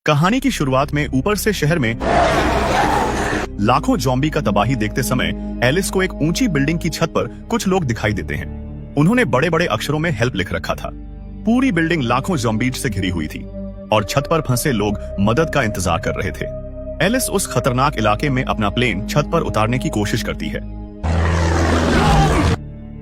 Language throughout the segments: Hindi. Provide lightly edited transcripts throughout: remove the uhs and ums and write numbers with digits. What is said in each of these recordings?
कहानी की शुरुआत में ऊपर से शहर में लाखों ज़ॉम्बी का तबाही देखते समय एलिस को एक ऊंची बिल्डिंग की छत पर कुछ लोग दिखाई देते हैं। उन्होंने बड़े बड़े अक्षरों में हेल्प लिख रखा था। पूरी बिल्डिंग लाखों ज़ॉम्बीज से घिरी हुई थी और छत पर फंसे लोग मदद का इंतजार कर रहे थे। एलिस उस खतरनाक इलाके में अपना प्लेन छत पर उतारने की कोशिश करती है,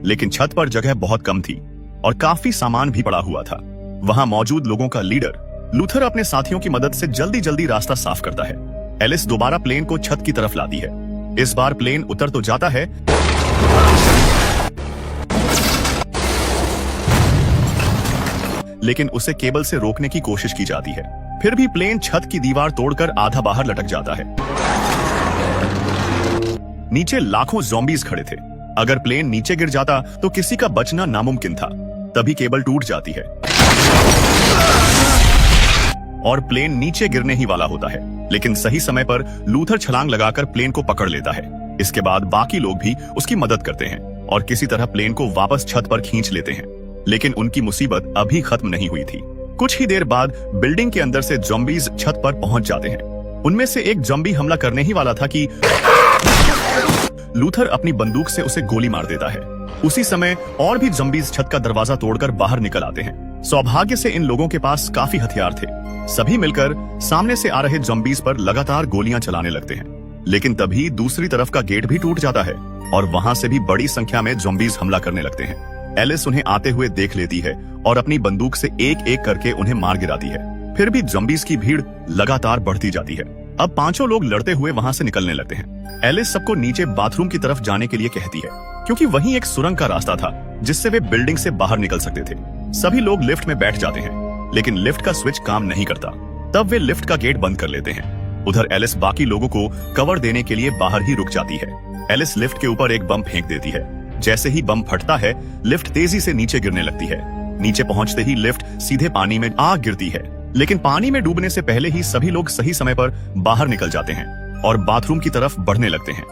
लेकिन छत पर जगह बहुत कम थी और काफी सामान भी पड़ा हुआ था। वहां मौजूद लोगों का लीडर लूथर अपने साथियों की मदद से जल्दी जल्दी रास्ता साफ करता है। एलिस दोबारा प्लेन को छत की तरफ लाती है। इस बार प्लेन उतर तो जाता है, लेकिन उसे केबल से रोकने की कोशिश की जाती है। फिर भी प्लेन छत की दीवार तोड़कर आधा बाहर लटक जाता है। नीचे लाखों ज़ॉम्बीज खड़े थे। अगर प्लेन नीचे गिर जाता तो किसी का बचना नामुमकिन था। तभी केबल टूट जाती है और प्लेन नीचे गिरने ही वाला होता है, लेकिन सही समय पर लूथर छलांग लगाकर प्लेन को पकड़ लेता है। इसके बाद बाकी लोग भी उसकी मदद करते हैं और किसी तरह प्लेन को वापस छत पर खींच लेते हैं। लेकिन उनकी मुसीबत अभी खत्म नहीं हुई थी। कुछ ही देर बाद बिल्डिंग के अंदर से ज़ॉम्बीज छत पर पहुंच जाते हैं। उनमें से एक ज़ॉम्बी हमला करने ही वाला था कि लूथर अपनी बंदूक से उसे गोली मार देता है। उसी समय और भी ज़ॉम्बीज छत का दरवाजा तोड़कर बाहर निकल आते हैं। सौभाग्य से इन लोगों के पास काफी हथियार थे। सभी मिलकर सामने से आ रहे ज़ॉम्बीज पर लगातार गोलियां चलाने लगते हैं। लेकिन तभी दूसरी तरफ का गेट भी टूट जाता है और वहां से भी बड़ी संख्या में ज़ॉम्बीज हमला करने लगते हैं। एलिस उन्हें आते हुए देख लेती है और अपनी बंदूक से एक एक करके उन्हें मार गिराती है। फिर भी ज़ॉम्बीज की भीड़ लगातार बढ़ती जाती है। अब पांचों लोग लड़ते हुए वहां से निकलने लगते हैं। एलिस सबको नीचे बाथरूम की तरफ जाने के लिए कहती है, क्योंकि वहीं एक सुरंग का रास्ता था जिससे वे बिल्डिंग से बाहर निकल सकते थे। सभी लोग लिफ्ट में बैठ जाते हैं, लेकिन लिफ्ट का स्विच काम नहीं करता। तब वे लिफ्ट का गेट बंद कर लेते हैं। उधर एलिस बाकी लोगों को कवर देने के लिए बाहर ही रुक जाती है। एलिस लिफ्ट के ऊपर एक बम फेंक देती है। जैसे ही बम फटता है, लिफ्ट तेजी से नीचे गिरने लगती है। नीचे पहुंचते ही लिफ्ट सीधे पानी में आ गिरती है, लेकिन पानी में डूबने से पहले ही सभी लोग सही समय पर बाहर निकल जाते हैं और बाथरूम की तरफ बढ़ने लगते हैं,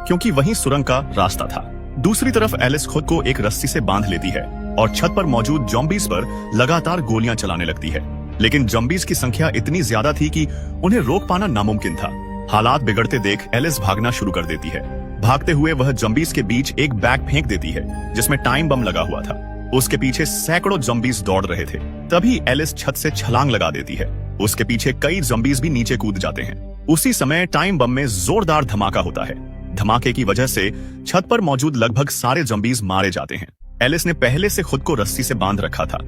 क्योंकि वहीं सुरंग का रास्ता था। दूसरी तरफ एलिस खुद को एक रस्सी से बांध लेती है और छत पर मौजूद ज़ॉम्बीज पर लगातार गोलियां चलाने लगती है। लेकिन ज़ॉम्बीज की संख्या इतनी ज्यादा थी कि उन्हें रोक पाना नामुमकिन था। हालात बिगड़ते देख एलिस भागना शुरू कर देती है। भागते हुए वह ज़ॉम्बीज के बीच एक बैग फेंक देती है जिसमें टाइम बम लगा हुआ था। उसके पीछे सैकड़ों ज़ॉम्बीज दौड़ रहे थे। तभी एलिस छत से छलांग लगा देती है। उसके पीछे कई ज़ॉम्बीज भी नीचे कूद जाते हैं। उसी समय टाइम बम में जोरदार धमाका होता है। धमाके की वजह से छत पर मौजूद लगभग सारे ज़ॉम्बीज मारे जाते हैं। एलिस ने पहले से खुद को रस्सी से बांध रखा था,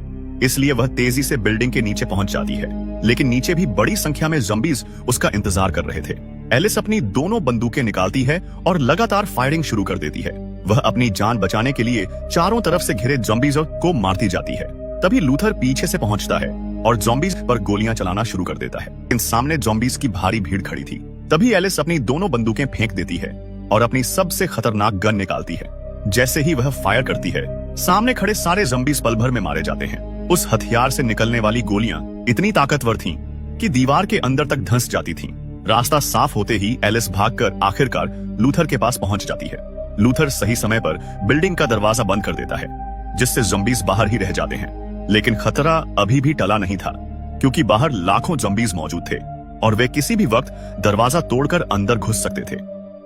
इसलिए वह तेजी से बिल्डिंग के नीचे पहुंच जाती है। लेकिन नीचे भी बड़ी संख्या में ज़ॉम्बीज उसका इंतजार कर रहे थे। एलिस अपनी दोनों बंदूकें निकालती है और लगातार फायरिंग शुरू कर देती है। वह अपनी जान बचाने के लिए चारों तरफ से घिरे ज़ॉम्बीज को मारती जाती है। तभी लूथर पीछे से पहुंचता है और ज़ॉम्बीज पर गोलियां चलाना शुरू कर देता है। इन सामने ज़ॉम्बीज की भारी भीड़ खड़ी थी। तभी एलिस अपनी दोनों बंदूकें फेंक देती है और अपनी सबसे खतरनाक गन निकालती है। जैसे ही वह फायर करती है, सामने खड़े सारे ज़ॉम्बीज पल भर में मारे जाते हैं। उस हथियार से निकलने वाली गोलियां इतनी ताकतवर थीं कि दीवार के अंदर तक धंस जाती थीं। रास्ता साफ होते ही एलिस भागकर आखिरकार लूथर के पास पहुंच जाती है। लूथर सही समय पर बिल्डिंग का दरवाजा बंद कर देता है, जिससे ज़ॉम्बीज बाहर ही रह जाते हैं। लेकिन खतरा अभी भी टला नहीं था, क्योंकि बाहर लाखों ज़ॉम्बीज मौजूद थे और वे किसी भी वक्त दरवाजा तोड़कर अंदर घुस सकते थे।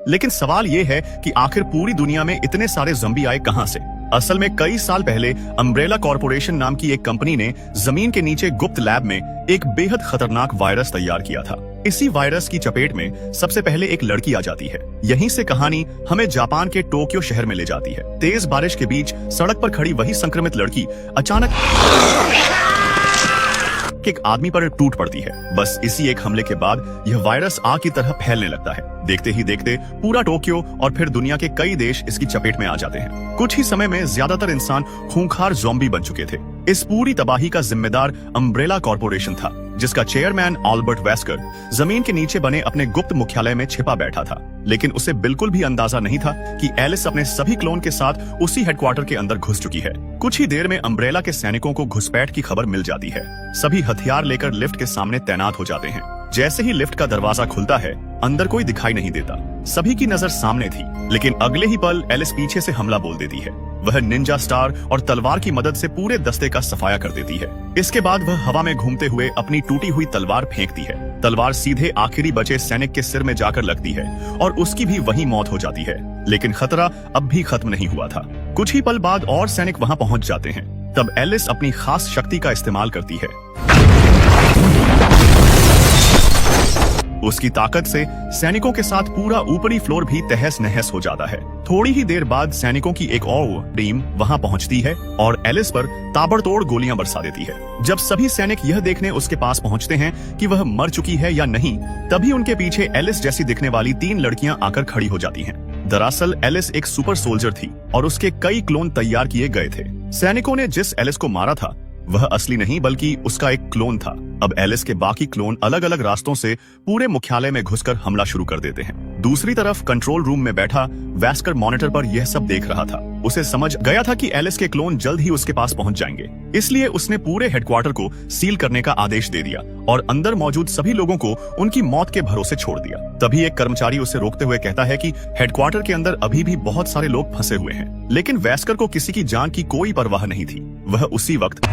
लेकिन सवाल यह है कि आखिर पूरी दुनिया में इतने सारे ज़ॉम्बी आए कहां से? असल में कई साल पहले अम्ब्रेला कॉर्पोरेशन नाम की एक कंपनी ने जमीन के नीचे गुप्त लैब में एक बेहद खतरनाक वायरस तैयार किया था। इसी वायरस की चपेट में सबसे पहले एक लड़की आ जाती है। यहीं से कहानी हमें जापान के टोक्यो शहर में ले जाती है। तेज बारिश के बीच सड़क पर खड़ी वही संक्रमित लड़की अचानक एक आदमी पर टूट पड़ती है। बस इसी एक हमले के बाद यह वायरस आग की तरह फैलने लगता है। देखते ही देखते पूरा टोक्यो और फिर दुनिया के कई देश इसकी चपेट में आ जाते हैं। कुछ ही समय में ज्यादातर इंसान खूंखार ज़ॉम्बी बन चुके थे। इस पूरी तबाही का जिम्मेदार अम्ब्रेला कॉर्पोरेशन था, जिसका चेयरमैन अल्बर्ट वेस्कर जमीन के नीचे बने अपने गुप्त मुख्यालय में छिपा बैठा था। लेकिन उसे बिल्कुल भी अंदाजा नहीं था कि एलिस अपने सभी क्लोन के साथ उसी हेडक्वार्टर के अंदर घुस चुकी है। कुछ ही देर में अम्ब्रेला के सैनिकों को घुसपैठ की खबर मिल जाती है। सभी हथियार लेकर लिफ्ट के सामने तैनात हो जाते हैं। जैसे ही लिफ्ट का दरवाजा खुलता है, अंदर कोई दिखाई नहीं देता। सभी की नजर सामने थी, लेकिन अगले ही पल एलिस पीछे से हमला बोल देती है। वह निंजा स्टार और तलवार की मदद से पूरे दस्ते का सफाया कर देती है। इसके बाद वह हवा में घूमते हुए अपनी टूटी हुई तलवार फेंकती है। तलवार सीधे आखिरी बचे सैनिक के सिर में जाकर लगती है और उसकी भी वहीं मौत हो जाती है। लेकिन खतरा अब भी खत्म नहीं हुआ था। कुछ ही पल बाद और सैनिक वहां पहुंच जाते हैं। तब एलिस अपनी खास शक्ति का इस्तेमाल करती है। उसकी ताकत से सैनिकों के साथ पूरा ऊपरी फ्लोर भी तहस नहस हो जाता है। थोड़ी ही देर बाद सैनिकों की एक और टीम वहां पहुंचती है और एलिस पर ताबड़तोड़ गोलियां बरसा देती है। जब सभी सैनिक यह देखने उसके पास पहुंचते हैं कि वह मर चुकी है या नहीं, तभी उनके पीछे एलिस जैसी दिखने वाली 3 लड़कियां आकर खड़ी हो जाती हैं। दरअसल एलिस एक सुपर सोल्जर थी और उसके कई क्लोन तैयार किए गए थे। सैनिकों ने जिस एलिस को मारा था वह असली नहीं बल्कि उसका एक क्लोन था। अब एलिस के बाकी क्लोन अलग अलग रास्तों से पूरे मुख्यालय में घुसकर हमला शुरू कर देते हैं। दूसरी तरफ कंट्रोल रूम में बैठा वेस्कर मॉनिटर पर यह सब देख रहा था। उसे समझ गया था कि एलिस के क्लोन जल्द ही उसके पास पहुंच जाएंगे, इसलिए उसने पूरे हेडक्वार्टर को सील करने का आदेश दे दिया और अंदर मौजूद सभी लोगों को उनकी मौत के भरोसे छोड़ दिया। तभी एक कर्मचारी उसे रोकते हुए कहता है कि हेडक्वार्टर के अंदर अभी भी बहुत सारे लोग फंसे हुए हैं। लेकिन वेस्कर को किसी की जान की कोई परवाह नहीं थी। वह उसी वक्त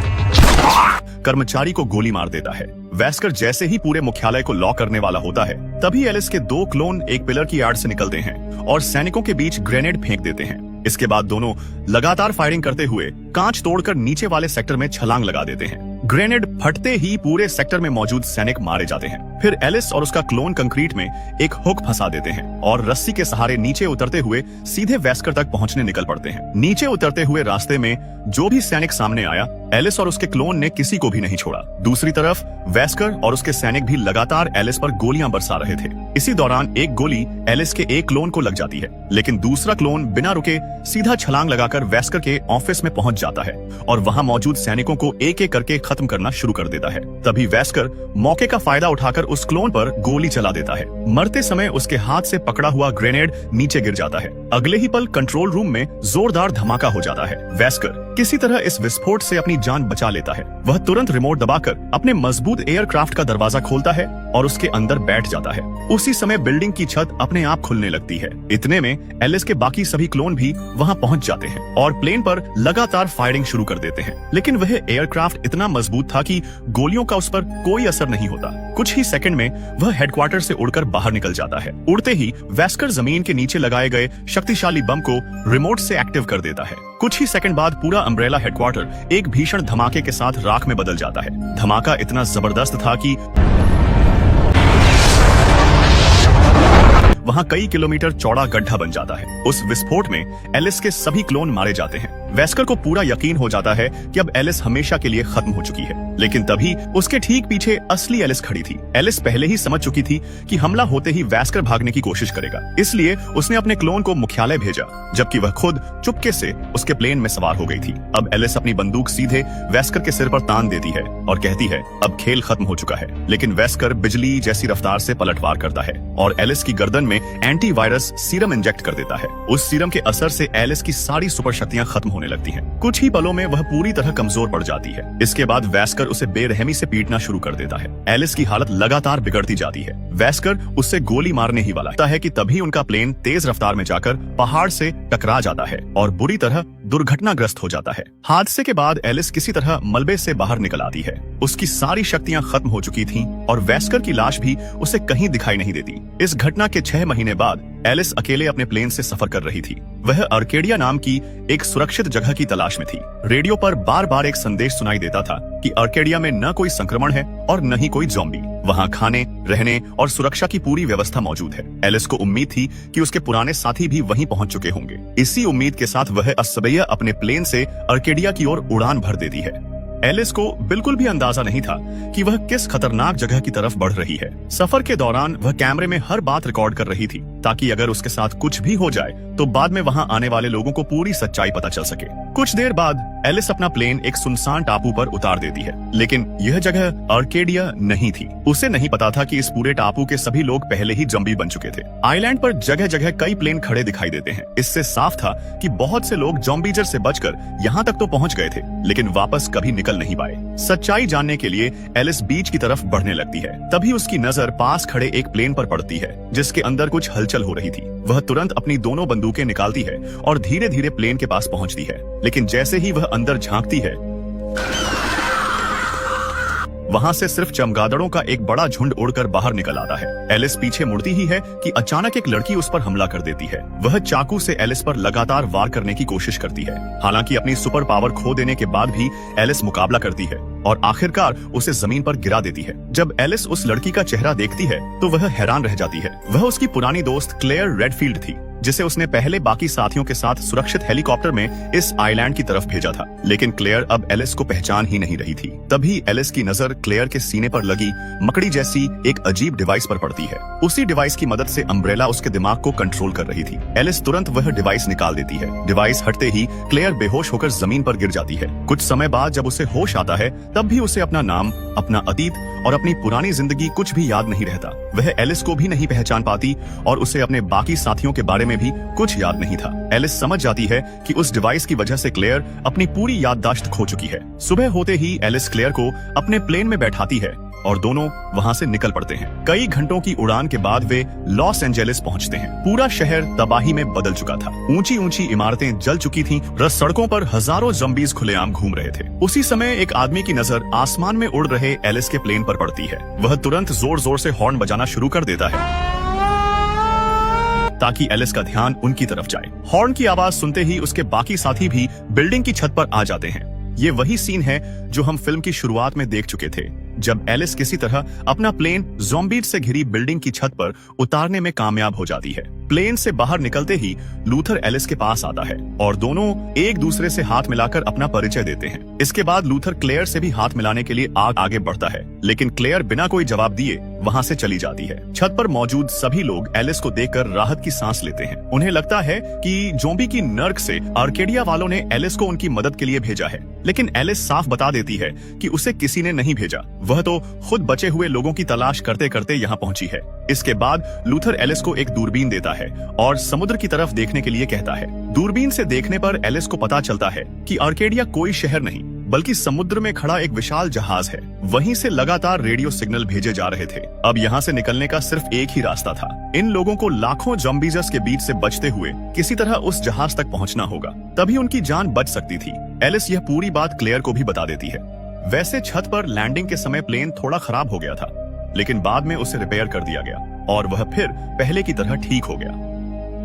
कर्मचारी को गोली मार देता है। वेस्कर जैसे ही पूरे मुख्यालय को लॉक करने वाला होता है, तभी एलिस के 2 क्लोन एक पिलर की आड़ से निकलते हैं और सैनिकों के बीच ग्रेनेड फेंक देते हैं। इसके बाद दोनों लगातार फायरिंग करते हुए कांच तोड़कर नीचे वाले सेक्टर में छलांग लगा देते हैं। ग्रेनेड फटते ही पूरे सेक्टर में मौजूद सैनिक मारे जाते हैं। फिर एलिस और उसका क्लोन कंक्रीट में एक हुक फंसा देते हैं और रस्सी के सहारे नीचे उतरते हुए सीधे वेस्कर तक पहुंचने निकल पड़ते हैं। नीचे उतरते हुए रास्ते में जो भी सैनिक सामने आया, एलिस और उसके क्लोन ने किसी को भी नहीं छोड़ा। दूसरी तरफ वेस्कर और उसके सैनिक भी लगातार एलिस पर गोलियां बरसा रहे थे। इसी दौरान एक गोली एलिस के एक क्लोन को लग जाती है, लेकिन दूसरा क्लोन बिना रुके सीधा छलांग लगाकर वेस्कर के ऑफिस में पहुंच जाता है और वहां मौजूद सैनिकों को एक एक करके खत्म करना शुरू कर देता है। तभी वेस्कर मौके का फायदा उठाकर उस क्लोन पर गोली चला देता है। मरते समय उसके हाथ से पकड़ा हुआ ग्रेनेड नीचे गिर जाता है। अगले ही पल कंट्रोल रूम में जोरदार धमाका हो जाता है। वेस्कर किसी तरह इस विस्फोट से अपनी जान बचा लेता है। वह तुरंत रिमोट दबाकर अपने मजबूत एयरक्राफ्ट का दरवाजा खोलता है और उसके अंदर बैठ जाता है। उसी समय बिल्डिंग की छत अपने आप खुलने लगती है। इतने में एलिस के बाकी सभी क्लोन भी वहां पहुंच जाते हैं और प्लेन पर लगातार फायरिंग शुरू कर देते हैं। लेकिन वह एयरक्राफ्ट इतना मजबूत था कि गोलियों का उस पर कोई असर नहीं होता। कुछ ही सेकंड में वह हेडक्वार्टर से उड़कर बाहर निकल जाता है। उड़ते ही वेस्कर जमीन के नीचे लगाए गए शक्तिशाली बम को रिमोट से एक्टिव कर देता है। कुछ ही सेकंड बाद पूरा अम्ब्रेला हेडक्वार्टर एक भीषण धमाके के साथ राख में बदल जाता है। धमाका इतना जबरदस्त था कि वहां कई किलोमीटर चौड़ा गड्ढा बन जाता है। उस विस्फोट में एलिस के सभी क्लोन मारे जाते हैं। वेस्कर को पूरा यकीन हो जाता है कि अब एलिस हमेशा के लिए खत्म हो चुकी है। लेकिन तभी उसके ठीक पीछे असली एलिस खड़ी थी। एलिस पहले ही समझ चुकी थी कि हमला होते ही वेस्कर भागने की कोशिश करेगा, इसलिए उसने अपने क्लोन को मुख्यालय भेजा, जबकि वह खुद चुपके से उसके प्लेन में सवार हो गई थी। अब एलिस अपनी बंदूक सीधे वेस्कर के सिर पर तान देती है और कहती है अब खेल खत्म हो चुका है। लेकिन वेस्कर बिजली जैसी रफ्तार से पलटवार करता है और एलिस की गर्दन में एंटीवायरस सीरम इंजेक्ट कर देता है। उस सीरम के असर से एलिस की सारी सुपर शक्तियां खत्म होने लगती हैं। कुछ ही पलों में वह पूरी तरह कमजोर पड़ जाती है। इसके बाद वेस्कर उसे बेरहमी से पीटना शुरू कर देता है। एलिस की हालत लगातार बिगड़ती जाती है। वेस्कर उससे गोली मारने ही वाला है कि तभी उनका प्लेन तेज रफ्तार में जाकर पहाड़ से टकरा जाता है और बुरी तरह दुर्घटनाग्रस्त हो जाता है। हादसे के बाद एलिस किसी तरह मलबे से बाहर निकल आती है। उसकी सारी शक्तियां खत्म हो चुकी थीं और वेस्कर की लाश भी उसे कहीं दिखाई नहीं देती। इस घटना के 6 महीने बाद एलिस अकेले अपने प्लेन से सफर कर रही थी। वह अर्केडिया नाम की एक सुरक्षित जगह की तलाश में थी। रेडियो पर बार बार एक संदेश सुनाई देता था कि अर्केडिया में न कोई संक्रमण है और न ही कोई ज़ॉम्बी। वहाँ खाने, रहने और सुरक्षा की पूरी व्यवस्था मौजूद है। एलिस को उम्मीद थी कि उसके पुराने साथी भी वहीं पहुंच चुके होंगे। इसी उम्मीद के साथ वह असबैया अपने प्लेन से अर्केडिया की ओर उड़ान भर देती है। एलिस को बिल्कुल भी अंदाजा नहीं था कि वह किस खतरनाक जगह की तरफ बढ़ रही है। सफर के दौरान वह कैमरे में हर बात रिकॉर्ड कर रही थी ताकि अगर उसके साथ कुछ भी हो जाए तो बाद में वहां आने वाले लोगों को पूरी सच्चाई पता चल सके। कुछ देर बाद एलिस अपना प्लेन एक सुनसान टापू पर उतार देती है, लेकिन यह जगह अर्केडिया नहीं थी। उसे नहीं पता था कि इस पूरे टापू के सभी लोग पहले ही ज़ॉम्बी बन चुके थे। आइलैंड पर जगह जगह कई प्लेन खड़े दिखाई देते हैं। इससे साफ था कि बहुत से लोग ज़ॉम्बीजर से बचकर यहाँ तक तो पहुँच गए थे, लेकिन वापस कभी निकल नहीं पाए। सच्चाई जानने के लिए एलिस बीच की तरफ बढ़ने लगती है। तभी उसकी नजर पास खड़े एक प्लेन पर पड़ती है जिसके अंदर कुछ हलचल हो रही थी। वह तुरंत अपनी दोनों बंदूकें निकालती है और धीरे धीरे प्लेन के पास पहुंचती है। लेकिन जैसे ही वह अंदर झांकती है, वहाँ से सिर्फ चमगादड़ों का एक बड़ा झुंड उड़कर बाहर निकल आता है। एलिस पीछे मुड़ती ही है कि अचानक एक लड़की उस पर हमला कर देती है। वह चाकू से एलिस पर लगातार वार करने की कोशिश करती है। हालांकि अपनी सुपर पावर खो देने के बाद भी एलिस मुकाबला करती है और आखिरकार उसे जमीन पर गिरा देती है। जब एलिस उस लड़की का चेहरा देखती है तो वह हैरान रह जाती है। वह उसकी पुरानी दोस्त क्लेयर रेडफील्ड थी, जिसे उसने पहले बाकी साथियों के साथ सुरक्षित हेलीकॉप्टर में इस आइलैंड की तरफ भेजा था। लेकिन क्लेयर अब एलिस को पहचान ही नहीं रही थी। तभी एलिस की नजर क्लेयर के सीने पर लगी मकड़ी जैसी एक अजीब डिवाइस पर पड़ती है। उसी डिवाइस की मदद से अम्ब्रेला उसके दिमाग को कंट्रोल कर रही थी। एलिस तुरंत वह डिवाइस निकाल देती है। डिवाइस हटते ही क्लेयर बेहोश होकर जमीन पर गिर जाती है। कुछ समय बाद जब उसे होश आता है तब भी उसे अपना नाम, अपना अतीत और अपनी पुरानी जिंदगी कुछ भी याद नहीं रहता। वह एलिस को भी नहीं पहचान पाती और उसे अपने बाकी साथियों के बारे में भी कुछ याद नहीं था। एलिस समझ जाती है कि उस डिवाइस की वजह से क्लेयर अपनी पूरी याददाश्त खो चुकी है। सुबह होते ही एलिस क्लेयर को अपने प्लेन में बैठाती है और दोनों वहाँ से निकल पड़ते हैं। कई घंटों की उड़ान के बाद वे लॉस एंजेलिस पहुँचते हैं। पूरा शहर तबाही में बदल चुका था। ऊंची ऊंची इमारतें जल चुकी थीं। सड़कों पर हजारों ज़ॉम्बीज़ खुलेआम घूम रहे थे। उसी समय एक आदमी की नजर आसमान में उड़ रहे एलिस के प्लेन पर पड़ती है। वह तुरंत जोर जोर से हॉर्न बजाना शुरू कर देता है ताकि एलिस का ध्यान उनकी तरफ जाए। हॉर्न की आवाज सुनते ही उसके बाकी साथी भी बिल्डिंग की छत पर आ जाते हैं। ये वही सीन है जो हम फिल्म की शुरुआत में देख चुके थे, जब एलिस किसी तरह अपना प्लेन ज़ॉम्बीज़ से घिरी बिल्डिंग की छत पर उतारने में कामयाब हो जाती है। प्लेन से बाहर निकलते ही लूथर एलिस के पास आता है और दोनों एक दूसरे से हाथ मिलाकर अपना परिचय देते हैं। इसके बाद लूथर क्लेयर से भी हाथ मिलाने के लिए आगे बढ़ता है, लेकिन क्लेयर बिना कोई जवाब दिए वहाँ से चली जाती है। छत पर मौजूद सभी लोग एलिस को देखकर राहत की सांस लेते हैं। उन्हें लगता है कि ज़ॉम्बी की नर्क से आर्केडिया वालों ने एलिस को उनकी मदद के लिए भेजा है, लेकिन एलिस साफ बता देती है कि उसे किसी ने नहीं भेजा। वह तो खुद बचे हुए लोगों की तलाश करते करते यहाँ पहुंची है। इसके बाद लूथर एलिस को एक दूरबीन देता है और समुद्र की तरफ देखने के लिए कहता है। दूरबीन से देखने पर एलिस को पता चलता है कि आर्केडिया कोई शहर नहीं बल्कि समुद्र में खड़ा एक विशाल जहाज है। वहीं से लगातार रेडियो सिग्नल भेजे जा रहे थे। अब यहाँ से निकलने का सिर्फ एक ही रास्ता था। इन लोगों को लाखों ज़ॉम्बीज़ के बीच से बचते हुए किसी तरह उस जहाज तक पहुँचना होगा, तभी उनकी जान बच सकती थी। एलिस यह पूरी बात क्लेयर को भी बता देती है। वैसे छत पर लैंडिंग के समय प्लेन थोड़ा खराब हो गया था, लेकिन बाद में उसे रिपेयर कर दिया गया और वह फिर पहले की तरह ठीक हो गया।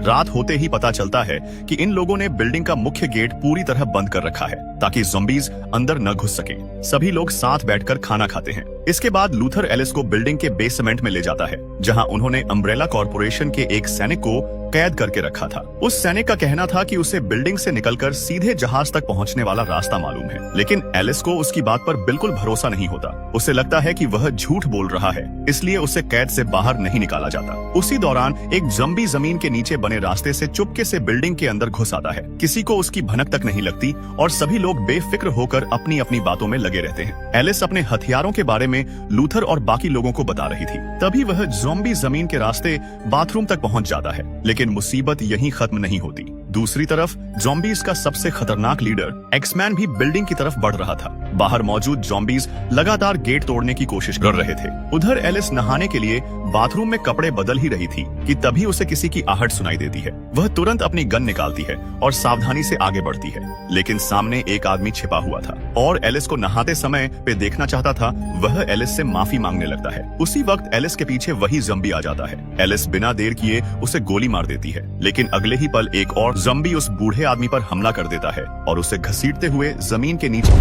रात होते ही पता चलता है कि इन लोगों ने बिल्डिंग का मुख्य गेट पूरी तरह बंद कर रखा है ताकि ज़ॉम्बीज़ अंदर न घुस सके। सभी लोग साथ बैठकर खाना खाते हैं। इसके बाद लूथर एलिस को बिल्डिंग के बेसमेंट में ले जाता है, जहां उन्होंने अम्ब्रेला कॉर्पोरेशन के एक सैनिक को कैद करके रखा था। उस सैनिक का कहना था कि उसे बिल्डिंग से निकलकर सीधे जहाज तक पहुंचने वाला रास्ता मालूम है, लेकिन एलिस को उसकी बात पर बिल्कुल भरोसा नहीं होता। उसे लगता है कि वह झूठ बोल रहा है, इसलिए उसे कैद से बाहर नहीं निकाला जाता। उसी दौरान एक ज़ॉम्बी जमीन के नीचे बने रास्ते से चुपके से बिल्डिंग के अंदर घुस आता है। किसी को उसकी भनक तक नहीं लगती और सभी लोग बेफिक्र होकर अपनी अपनी बातों में लगे रहते हैं। एलिस अपने हथियारों के बारे में लूथर और बाकी लोगों को बता रही थी। तभी वह ज़ॉम्बी जमीन के रास्ते बाथरूम तक पहुंच जाता है, लेकिन मुसीबत यहीं खत्म नहीं होती। दूसरी तरफ ज़ॉम्बीज़ का सबसे खतरनाक लीडर एक्समैन भी बिल्डिंग की तरफ बढ़ रहा था। बाहर मौजूद ज़ॉम्बीज़ लगातार गेट तोड़ने की कोशिश कर रहे थे। उधर एलिस नहाने के लिए बाथरूम में कपड़े बदल ही रही थी कि तभी उसे किसी की आहट सुनाई देती है। वह तुरंत अपनी गन निकालती है और सावधानी से आगे बढ़ती है, लेकिन सामने एक आदमी छिपा हुआ था और एलिस को नहाते समय पे देखना चाहता था। वह एलिस से माफी मांगने लगता है। उसी वक्त एलिस के पीछे वही ज़ॉम्बी आ जाता है। एलिस बिना देर किए उसे गोली मार देती है, लेकिन अगले ही पल एक और ज़ॉम्बी उस बूढ़े आदमी पर हमला कर देता है और उसे घसीटते हुए जमीन के नीचे।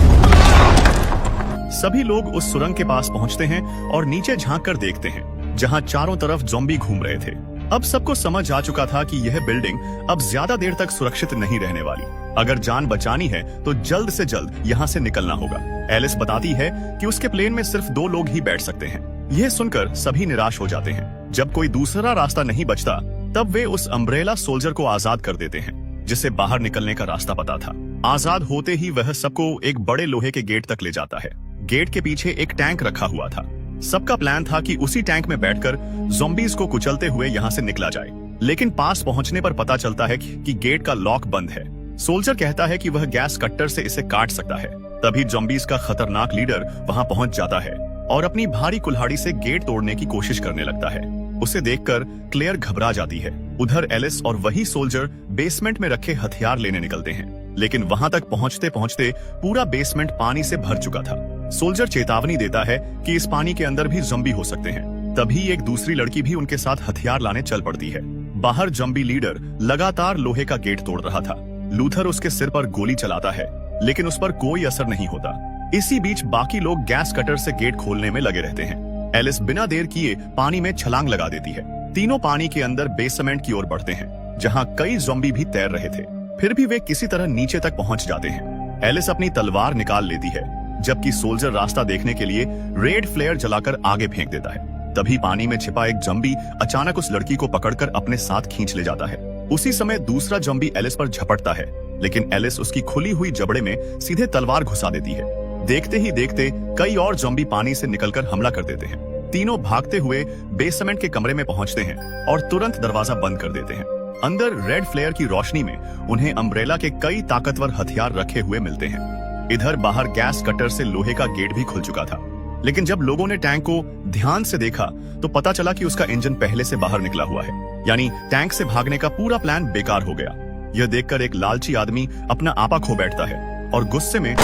सभी लोग उस सुरंग के पास पहुंचते हैं और नीचे झांक कर देखते हैं, जहां चारों तरफ ज़ॉम्बी घूम रहे थे। अब सबको समझ आ चुका था कि यह बिल्डिंग अब ज्यादा देर तक सुरक्षित नहीं रहने वाली। अगर जान बचानी है तो जल्द से जल्द यहाँ से निकलना होगा। एलिस बताती है कि उसके प्लेन में सिर्फ 2 लोग ही बैठ सकते हैं। यह सुनकर सभी निराश हो जाते हैं। जब कोई दूसरा रास्ता नहीं बचता तब वे उस अम्ब्रेला सोल्जर को आजाद कर देते हैं, जिसे बाहर निकलने का रास्ता पता था। आजाद होते ही वह सबको एक बड़े लोहे के गेट तक ले जाता है। गेट के पीछे एक टैंक रखा हुआ था। सबका प्लान था कि उसी टैंक में बैठकर ज़ॉम्बीज़ को कुचलते हुए यहाँ से निकला जाए, लेकिन पास पहुंचने पर पता चलता है कि गेट का लॉक बंद है। सोल्जर कहता है कि वह गैस कट्टर से इसे काट सकता है। तभी ज़ॉम्बीज़ का खतरनाक लीडर वहां पहुंच जाता है और अपनी भारी कुल्हाड़ी से गेट तोड़ने की कोशिश करने लगता है। उसे देखकर क्लेयर घबरा जाती है। उधर एलिस और वही सोल्जर बेसमेंट में रखे हथियार लेने निकलते हैं, लेकिन वहां तक पहुंचते पहुंचते पूरा बेसमेंट पानी से भर चुका था। सोल्जर चेतावनी देता है कि इस पानी के अंदर भी जम्बी हो सकते हैं। तभी एक दूसरी लड़की भी उनके साथ हथियार लाने चल पड़ती है। बाहर जम्बी लीडर लगातार लोहे का गेट तोड़ रहा था। लूथर उसके सिर पर गोली चलाता है, लेकिन उस पर कोई असर नहीं होता। इसी बीच बाकी लोग गैस कटर से गेट खोलने में लगे रहते हैं। एलिस बिना देर किए पानी में छलांग लगा देती है। तीनों पानी के अंदर बेसमेंट की ओर बढ़ते हैं, जहां कई ज़ॉम्बी भी तैर रहे थे। फिर भी वे किसी तरह नीचे तक पहुंच जाते हैं। एलिस अपनी तलवार निकाल लेती है, जबकि सोल्जर रास्ता देखने के लिए रेड फ्लेयर जलाकर आगे फेंक देता है। तभी पानी में छिपा एक ज़ॉम्बी अचानक उस लड़की को पकड़कर अपने साथ खींच ले जाता है। उसी समय दूसरा ज़ॉम्बी एलिस पर झपटता है, लेकिन एलिस उसकी खुली हुई जबड़े में सीधे तलवार घुसा देती है। देखते ही देखते कई और ज़ॉम्बी पानी से निकलकर हमला कर देते हैं। तीनों भागते हुए बेसमेंट के कमरे में पहुंचते हैं और तुरंत दरवाजा बंद कर देते हैं। अंदर रेड फ्लेयर की रोशनी में उन्हें अम्ब्रेला के कई ताकतवर हथियार रखे हुए मिलते हैं। इधर बाहर गैस कटर से लोहे का गेट भी खुल चुका था, लेकिन जब लोगों ने टैंक को ध्यान से देखा तो पता चला कि उसका इंजन पहले से बाहर निकला हुआ है, यानी टैंक से भागने का पूरा प्लान बेकार हो गया। यह देखकर एक लालची आदमी अपना आपा खो बैठता है और गुस्से में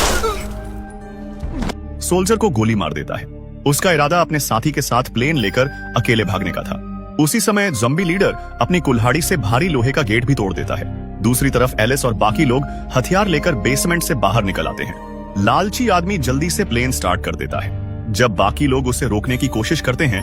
सोल्जर को गोली मार देता है। उसका इरादा अपने साथी के साथ प्लेन लेकर अकेले भागने का था। उसी समय ज़ॉम्बी लीडर अपनी कुल्हाड़ी से भारी लोहे का गेट भी तोड़ देता है। दूसरी तरफ एलिस और बाकी लोग हथियार लेकर बेसमेंट से बाहर निकल आते हैं। लालची आदमी जल्दी से प्लेन स्टार्ट कर देता है। जब बाकी लोग उसे रोकने की कोशिश करते हैं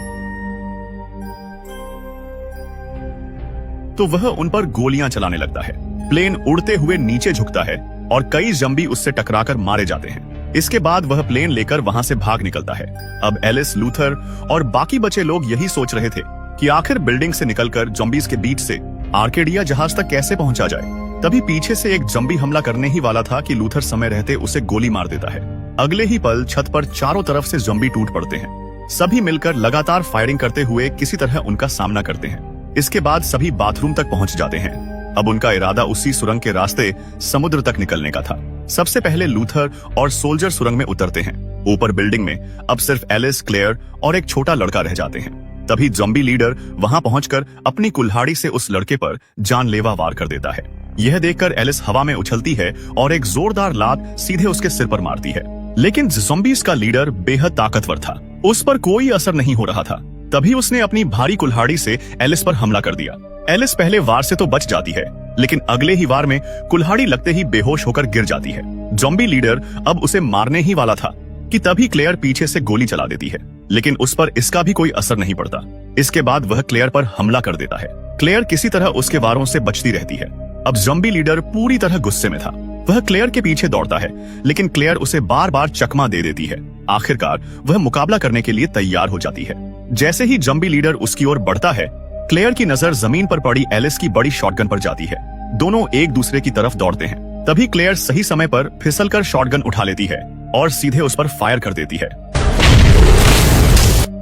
तो वह उन पर गोलियां चलाने लगता है। प्लेन उड़ते हुए नीचे झुकता है और कई ज़ॉम्बी उससे टकराकर मारे जाते हैं। इसके बाद वह प्लेन लेकर वहां से भाग निकलता है। अब एलिस, लूथर और बाकी बचे लोग यही सोच रहे थे कि आखिर बिल्डिंग से निकलकर ज़ॉम्बीज के बीच से आर्केडिया जहाज तक कैसे पहुंचा जाए। तभी पीछे से एक ज़ॉम्बी हमला करने ही वाला था कि लूथर समय रहते उसे गोली मार देता है। अगले ही पल छत पर चारों तरफ से ज़ॉम्बी टूट पड़ते हैं। सभी मिलकर लगातार फायरिंग करते हुए किसी तरह उनका सामना करते हैं। इसके बाद सभी बाथरूम तक पहुंच जाते हैं। अब उनका इरादा उसी सुरंग के रास्ते समुद्र तक निकलने का था। सबसे पहले लूथर और सोल्जर सुरंग में उतरते हैं। ऊपर बिल्डिंग में अब सिर्फ एलिस, क्लेयर और एक छोटा लड़का रह जाते हैं। तभी ज़ॉम्बी लीडर वहां पहुंचकर अपनी कुल्हाड़ी से उस लड़के पर जानलेवा वार कर देता है। यह देखकर एलिस हवा में उछलती है और एक जोरदार लात सीधे उसके सिर पर मारती है। लेकिन ज़ॉम्बीज का लीडर बेहद ताकतवर था, उस पर कोई असर नहीं हो रहा था। तभी उसने अपनी भारी कुल्हाड़ी से एलिस पर हमला कर दिया। एलिस पहले वार से तो बच जाती है, लेकिन अगले ही वार में कुल्हाड़ी लगते ही बेहोश होकर गिर जाती है। ज़ॉम्बी लीडर अब उसे मारने ही वाला था कि तभी क्लेयर पीछे से गोली चला देती है, लेकिन उस पर इसका भी कोई असर नहीं पड़ता। इसके बाद वह क्लेयर पर हमला कर देता है। क्लेयर किसी तरह उसके वारों से बचती रहती है। अब ज़ॉम्बी लीडर पूरी तरह गुस्से में था। वह क्लेयर के पीछे दौड़ता है, लेकिन क्लेयर उसे बार बार चकमा दे देती है। आखिरकार वह मुकाबला करने के लिए तैयार हो जाती है। जैसे ही ज़ॉम्बी लीडर उसकी ओर बढ़ता है, क्लेयर की नजर जमीन पर पड़ी एलिस की बड़ी शॉटगन पर जाती है। दोनों एक दूसरे की तरफ दौड़ते हैं। तभी क्लेयर सही समय पर फिसलकर शॉटगन उठा लेती है और सीधे उस पर फायर कर देती है।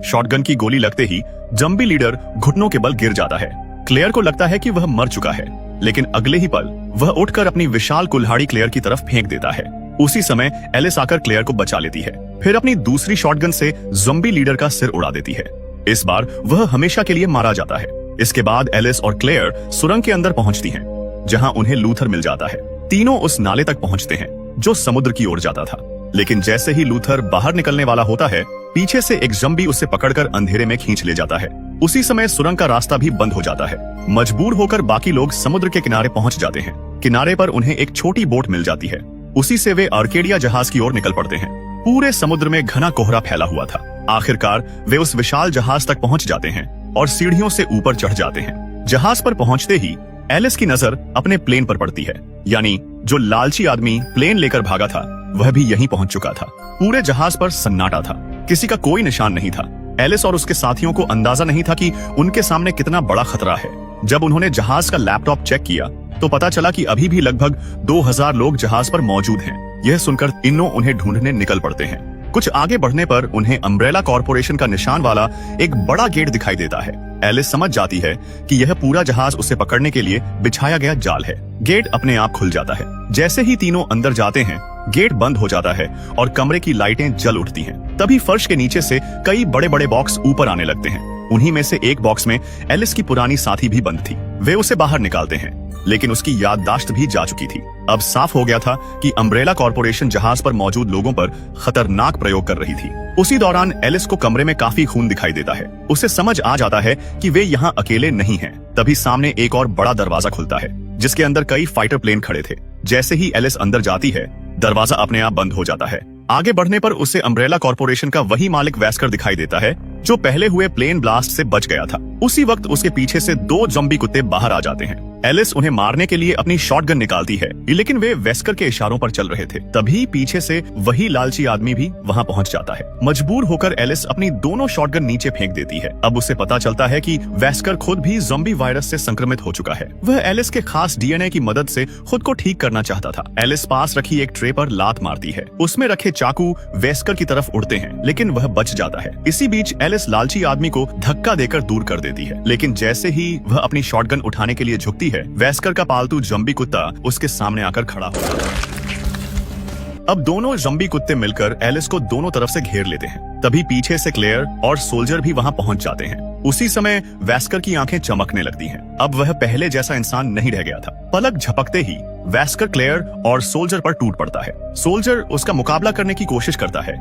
शॉटगन की गोली लगते ही ज़ॉम्बी लीडर घुटनों के बल गिर जाता है। क्लेयर को लगता है कि वह मर चुका है, लेकिन अगले ही पल वह उठकर अपनी विशाल कुल्हाड़ी क्लेयर की तरफ फेंक देता है। उसी समय एलिस आकर क्लेयर को बचा लेती है। फिर अपनी दूसरी शॉटगन से ज़ॉम्बी लीडर का सिर उड़ा देती है। इस बार वह हमेशा के लिए मारा जाता है। इसके बाद एलिस और क्लेयर सुरंग के अंदर पहुंचती हैं, जहां उन्हें लूथर मिल जाता है। तीनों उस नाले तक पहुंचते हैं जो समुद्र की ओर जाता था, लेकिन जैसे ही लूथर बाहर निकलने वाला होता है, पीछे से एक ज़ॉम्बी उसे पकड़कर अंधेरे में खींच ले जाता है। उसी समय सुरंग का रास्ता भी बंद हो जाता है। मजबूर होकर बाकी लोग समुद्र के किनारे पहुंच जाते हैं। किनारे पर उन्हें एक छोटी बोट मिल जाती है। उसी से वे आर्केडिया जहाज की ओर निकल पड़ते हैं। पूरे समुद्र में घना कोहरा फैला हुआ था। आखिरकार वे उस विशाल जहाज तक पहुंच जाते हैं और सीढ़ियों से ऊपर चढ़ जाते हैं। जहाज पर पहुंचते ही एलिस की नजर अपने प्लेन पर पड़ती है, यानी जो लालची आदमी प्लेन लेकर भागा था वह भी यहीं पहुंच चुका था। पूरे जहाज पर सन्नाटा था, किसी का कोई निशान नहीं था। एलिस और उसके साथियों को अंदाजा नहीं था कि उनके सामने कितना बड़ा खतरा है। जब उन्होंने जहाज का लैपटॉप चेक किया तो पता चला कि अभी भी लगभग 2000 लोग जहाज पर मौजूद हैं। यह सुनकर तीनों उन्हें ढूंढने निकल पड़ते हैं। कुछ आगे बढ़ने पर उन्हें अम्ब्रेला कॉर्पोरेशन का निशान वाला एक बड़ा गेट दिखाई देता है। एलिस समझ जाती है कि यह पूरा जहाज उसे पकड़ने के लिए बिछाया गया जाल है। गेट अपने आप खुल जाता है। जैसे ही तीनों अंदर जाते हैं, गेट बंद हो जाता है और कमरे की लाइटें जल उठती हैं। तभी फर्श के नीचे से कई बड़े बड़े बॉक्स ऊपर आने लगते हैं। उन्हीं में से एक बॉक्स में एलिस की पुरानी साथी भी बंद थी। वे उसे बाहर निकालते हैं, लेकिन उसकी याददाश्त भी जा चुकी थी। अब साफ हो गया था कि अम्ब्रेला कॉर्पोरेशन जहाज पर मौजूद लोगों पर खतरनाक प्रयोग कर रही थी। उसी दौरान एलिस को कमरे में काफी खून दिखाई देता है। उसे समझ आ जाता है कि वे यहाँ अकेले नहीं हैं। तभी सामने एक और बड़ा दरवाजा खुलता है, जिसके अंदर कई फाइटर प्लेन खड़े थे। जैसे ही एलिस अंदर जाती है, दरवाजा अपने आप बंद हो जाता है। आगे बढ़ने पर उसे अम्ब्रेला कॉर्पोरेशन का वही मालिक वेस्कर दिखाई देता है, जो पहले हुए प्लेन ब्लास्ट से बच गया था। उसी वक्त उसके पीछे से 2 ज़ॉम्बी कुत्ते बाहर आ जाते हैं। एलिस उन्हें मारने के लिए अपनी शॉटगन निकालती है, लेकिन वे वेस्कर के इशारों पर चल रहे थे। तभी पीछे से वही लालची आदमी भी वहां पहुंच जाता है। मजबूर होकर एलिस अपनी दोनों शॉटगन नीचे फेंक देती है। अब उसे पता चलता है कि वेस्कर खुद भी ज़ॉम्बी वायरस से संक्रमित हो चुका है। वह एलिस के खास डीएनए की मदद से खुद को ठीक करना चाहता था। एलिस पास रखी एक ट्रे पर लात मारती है। उसमें रखे चाकू वेस्कर की तरफ उड़ते हैं, लेकिन वह बच जाता है। इसी बीच एलिस लालची आदमी को धक्का देकर दूर कर देती है, लेकिन जैसे ही वह अपनी शॉटगन उठाने के लिए झुकती है, वेस्कर का पालतू ज़ॉम्बी कुत्ता उसके सामने आकर खड़ा हो जाता है। अब दोनों ज़ॉम्बी कुत्ते मिलकर एलिस को दोनों तरफ से घेर लेते हैं। तभी पीछे से क्लेयर और सोल्जर भी वहां पहुंच जाते हैं। उसी समय वेस्कर की आंखें चमकने लगती हैं। अब वह पहले जैसा इंसान नहीं रह गया था। पलक झपकते ही वेस्कर क्लेयर और सोल्जर पर टूट पड़ता है। सोल्जर उसका मुकाबला करने की कोशिश करता है,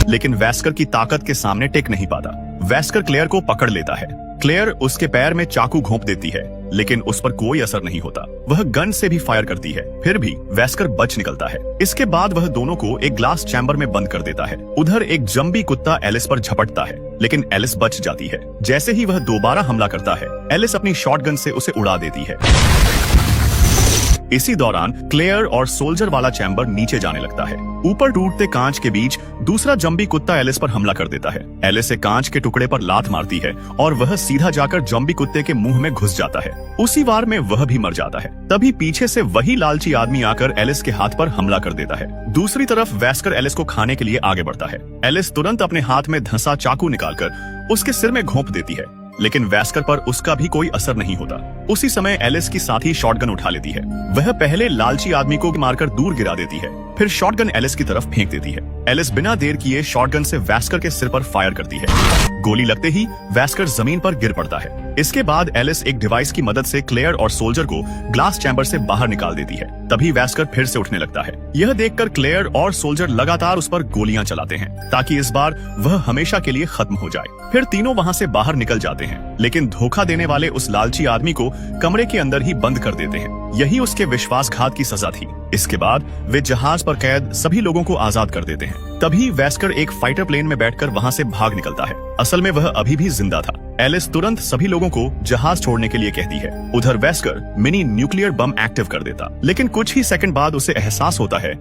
लेकिन वेस्कर की ताकत के सामने टिक नहीं पाता। वेस्कर क्लेयर को पकड़ लेता है। क्लेयर उसके पैर में चाकू घोंप देती है, लेकिन उस पर कोई असर नहीं होता। वह गन से भी फायर करती है, फिर भी वेस्कर बच निकलता है। इसके बाद वह दोनों को एक ग्लास चैम्बर में बंद कर देता है। उधर एक ज़ॉम्बी कुत्ता एलिस पर झपटता है, लेकिन एलिस बच जाती है। जैसे ही वह दोबारा हमला करता है, एलिस अपनी शॉटगन से उसे उड़ा देती है। इसी दौरान क्लेयर और सोल्जर वाला चैम्बर नीचे जाने लगता है। ऊपर टूटते कांच के बीच दूसरा ज़ॉम्बी कुत्ता एलिस पर हमला कर देता है। एलिस एक कांच के टुकड़े पर लात मारती है और वह सीधा जाकर ज़ॉम्बी कुत्ते के मुंह में घुस जाता है। उसी वार में वह भी मर जाता है। तभी पीछे से वही लालची आदमी आकर एलिस के हाथ पर हमला कर देता है। दूसरी तरफ वेस्कर एलिस को खाने के लिए आगे बढ़ता है। एलिस तुरंत अपने हाथ में धंसा चाकू निकालकर उसके सिर में घोंप देती है, लेकिन वेस्कर पर उसका भी कोई असर नहीं होता। उसी समय एलिस की साथी शॉटगन उठा लेती है। वह पहले लालची आदमी को मारकर दूर गिरा देती है, फिर शॉटगन एलिस की तरफ फेंक देती है। एलिस बिना देर किए शॉटगन से वेस्कर के सिर पर फायर करती है। गोली लगते ही वेस्कर जमीन पर गिर पड़ता है। इसके बाद एलिस एक डिवाइस की मदद से क्लेयर और सोल्जर को ग्लास चैम्बर से बाहर निकाल देती है। तभी वेस्कर फिर से उठने लगता है। यह देखकर क्लेयर और सोल्जर लगातार उस पर गोलियां चलाते हैं, ताकि इस बार वह हमेशा के लिए खत्म हो जाए। फिर तीनों वहां से बाहर निकल जाते हैं, लेकिन धोखा देने वाले उस लालची आदमी को कमरे के अंदर ही बंद कर देते हैं। यही उसके विश्वासघात की सजा थी। इसके बाद वे जहाज पर कैद सभी लोगों को आजाद कर देते हैं। तभी वेस्कर एक फाइटर प्लेन में बैठकर वहां से भाग निकलता है। असल में वह अभी भी जिंदा था। एलिस तुरंत सभी लोगों को जहाज छोड़ने के लिए कहती है। उधर Wesker mini nuclear bomb active कर देता, लेकिन कुछ ही सेकंड बाद उसे एहसास होता है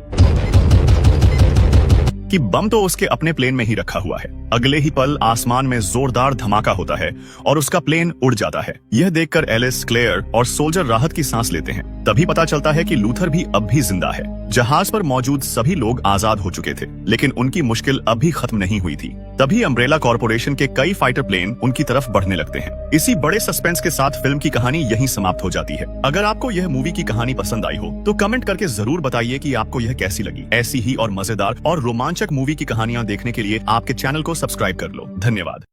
कि बम तो उसके अपने प्लेन में ही रखा हुआ है। अगले ही पल आसमान में जोरदार धमाका होता है और उसका प्लेन उड़ जाता है। यह देखकर एलिस, क्लेयर और सोल्जर राहत की सांस लेते हैं। तभी पता चलता है कि लूथर भी अब भी जिंदा है। जहाज पर मौजूद सभी लोग आजाद हो चुके थे, लेकिन उनकी मुश्किल अभी खत्म नहीं हुई थी। तभी अम्ब्रेला कॉर्पोरेशन के कई फाइटर प्लेन उनकी तरफ बढ़ने लगते हैं। इसी बड़े सस्पेंस के साथ फिल्म की कहानी यहीं समाप्त हो जाती है। अगर आपको यह मूवी की कहानी पसंद आई हो तो कमेंट करके जरूर बताइए कि आपको यह कैसी लगी। ऐसी ही और मजेदार और रोमांचक मूवी की कहानियां देखने के लिए आपके चैनल को सब्सक्राइब कर लो। धन्यवाद।